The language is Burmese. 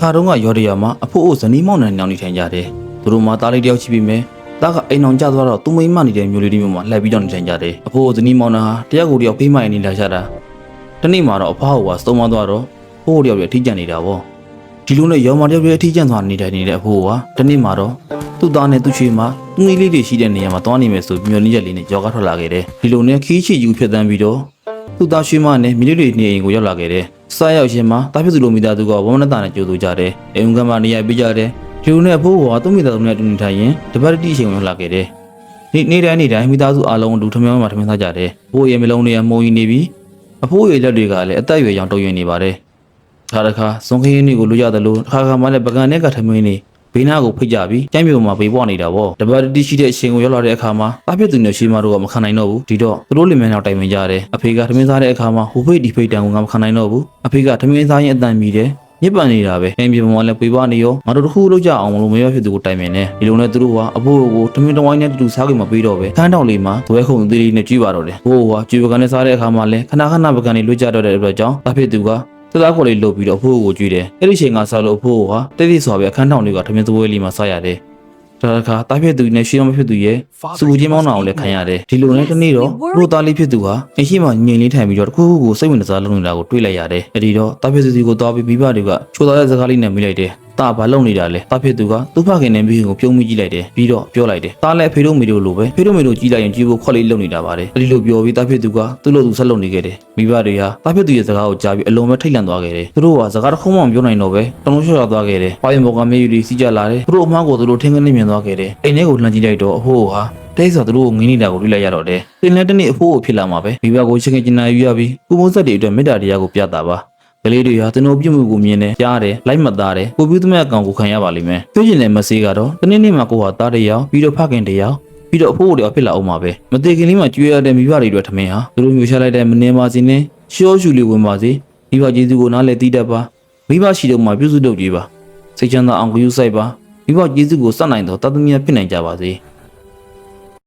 ခါတုန်းကရော်ရီယာမှာအဖိုးအိုဇနီးမောင်နှံညောင်းနေထိုင်ကြတယ်သူတို့မှာတားလေးတယောက်ရှိပြီးမယ်တားကအိမ်အောင်ကျသွားတော့သူမိမနေတဲ့မျိုးလေးတွေမျိုးမှာလှည့်ပြီးတော့နေထိုင်ကြတယ်အဖိုးအိုဇနီးမောင်နှံဟာတယောက်ကိုတယောက်ဖိမိုင်နေလာကြတာတနေ့မှာတော့အဖွားဟိုကစုံမသွားတော့ဖိုးတယောက်ရဲ့အထီးကျန်နေတာပေါ့ဒီလိုနဲ့ရောမတယောက်ရဲ့အထီးကျန်သွားနေထိုင်နေတဲ့အဖိုးကတနေ့မှာတော့သူ့သားနဲ့သူ့ချွေးမှာသူငယ်လေးတွေရှိတဲ့နေရာမှာသွားနေမယ်ဆိုမျောနေချက်လေးနဲ့ကြော်ကားထွက်လာခဲ့တယ်ဒီလိုနဲ့ခီးချီယူဖြစ်တန်းပြီးတော့သူ့သားချွေးမနဲ့မိလေးတွေနေအိမ်ကိုရောက်လာခဲ့တယ်စားရောက်ရှင်မှာတားဖြစ်သူလိုမိသားစုကဝမနတာနဲ့ကြိုးဆိုကြတယ်အိမ်ကမှနေရာပေးကြတယ်ဒီလိုနဲ့အဖိုးကသူ့မိသားစုနဲ့အတူနေထိုင်ရင်တပတ်တိအချိန်ကိုရောက်လာခဲ့တယ်နေ့တိုင်းမိသားစုအားလုံးအတူထမင်းမှာထမင်းစားကြတယ်ဘိုးရဲ့မလုံးတွေကမှုံကြီးနေပြီးအဖိုးရဲ့လက်တွေကလည်းအသက်အရွယ်ကြောင့်တုံ့ပြန်နေပါတယ်တစ်ခါဇွန်ခင်းလေးကိုလိုကြတယ်လို့တစ်ခါမှလည်းပကံနဲ့ကထမင်းနေဘေးနားကိုဖိတ်ကြပြီးကျမ်းပြုံမှာပေးပွားနေတာပေါ့တပတ်တိရှိတဲ့အချိန်ကိုရောက်လာတဲ့အခါမှာတားဖြစ်သူနဲ့ရှိမတို့ကမခံနိုင်တော့ဘူးဒီတော့သူတို့လင်မယားနောက်တိုင်ပင်ကြတယ်အဖေကထမင်းစားတဲ့အခါမှာဟိုဖိတ်ဒီဖိတ်တန်ကိုငါမခံနိုင်တော့ဘူးအဖေကထမင်းစားရင်အတန်မြည်တယ်ညစ်ပန်နေတာပဲအိမ်ပြင်မှာလည်းပေးပွားနေရောငါတို့တစ်ခုလောက်ကြအောင်လို့မရဖြစ်သူကိုတိုင်ပင်နေဒီလိုနဲ့သူတို့ကအဖိုးကိုထမင်းတဝိုင်းနဲ့တူစားကြမှာပေးတော့ပဲခန်းတောင်လေးမှာသွဲခုံသေးလေးနဲ့ကြွေးပါတော့တယ်ဘိုးကကြွေးပကံနဲ့စားတဲ့အခါမှာလည်းခဏပကံလေးလွတ်ကြတော့တဲ့အတွက်ကြောင့်တားဖြစ်သူကသလားကိုလေးလှုပ်ပြီးတော့အဖိုးကိုကြွေးတယ်အဲ့ဒီချိန်ကစားလို့အဖိုးကတိတိဆိုပဲအခန်းထောင်တွေကထမင်းသွဲလေးမှာစားရတယ်ဒါတခါတားဖြစ်သူနဲ့ရှင်းမဖြစ်သူရဲ့စူချင်းမောင်းအောင်လည်းခံရတယ်ဒီလိုနဲ့တနေ့တော့တို့သားလေးဖြစ်သူဟာအရှိမငြိမ်လေးထိုင်ပြီးတော့တခုခုကိုစိတ်ဝင်စားလုံးနေတာကိုတွေးလိုက်ရတယ်အဲ့ဒီတော့တားဖြစ်သူစီကိုသွားပြီးမိဘတွေကချိုးသားတဲ့စကားလေးနဲ့မိလိုက်တယ်တာဘာလုံနေတာလဲတားဖြစ်သူကသူ့ဖခင်နဲ့မိခင်ကိုပြုံးမိကြည့်လိုက်တယ်ပြီးတော့ပြောလိုက်တယ်တားလည်းဖေတို့မေတို့လိုပဲဖေတို့မေတို့ကြီးလိုက်ရင်ကြီးဖို့ခွက်လေးလုံနေတာပါတယ်အဲ့ဒီလိုပြောပြီးတားဖြစ်သူကသူ့လိုသူဆက်လုံနေခဲ့တယ်မိဘတွေကတားဖြစ်သူရဲ့စကားကိုကြားပြီးအလုံးမဲ့ထိတ်လန့်သွားခဲ့တယ်သူတို့ကစကားတစ်ခုမှမပြောနိုင်တော့ပဲတလုံးလျှော့သွားခဲ့တယ်ဘာရင်ဘောကမေယူတွေစီးကြလာတယ်သူတို့အမားကိုသူတို့ထင်းကနေမြင်သွားခဲ့တယ်အိမ်ထဲကိုလှမ်းကြည့်လိုက်တော့အဖိုးဟာတိတ်ဆိုသူတို့ကိုငင်းနေတာကိုတွေ့လိုက်ရတော့တယ်တင်တဲ့တနေ့အဖိုးကိုဖြစ်လာမှာပဲမိဘကိုချစ်ခင်ကျင်နာယူရပြီးကုမိုးဆက်တွေအတွက်မေတ္တာတရားကိုပြတာပါကလေးတွေဟာသူတို့ပြုမှုကိုမြင်တယ်ကြားတယ်လိုက်မသားတယ်ကိုပြုသမျှအကောင်ကိုခံရပါလိမ့်မယ်ပြောချင်တဲ့မဆေးကတော့တနေ့နေ့မှာကိုဟာသားတယောက်ပြီးတော့ဖခင်တယောက်ပြီးတော့အဖိုးတွေဖြစ်လာအောင်ပါပဲမသေးခင်လေးမှာကျွေးရတဲ့မိဘတွေအတွက်ထမင်းဟာသူတို့မျိုးချလိုက်တဲ့မနေပါစေနဲ့ရှော့ရှူလေးဝင်ပါစေမိဘကျေးဇူးကိုနားလည်သိတတ်ပါမိဘရှိတော့မှပြုစုလုပ်ကြည့်ပါစိတ်ချမ်းသာအောင်ဂရုစိုက်ပါမိဘကျေးဇူးကိုစနိုင်တော့တသမီးဖြစ်နိုင်ကြပါစေ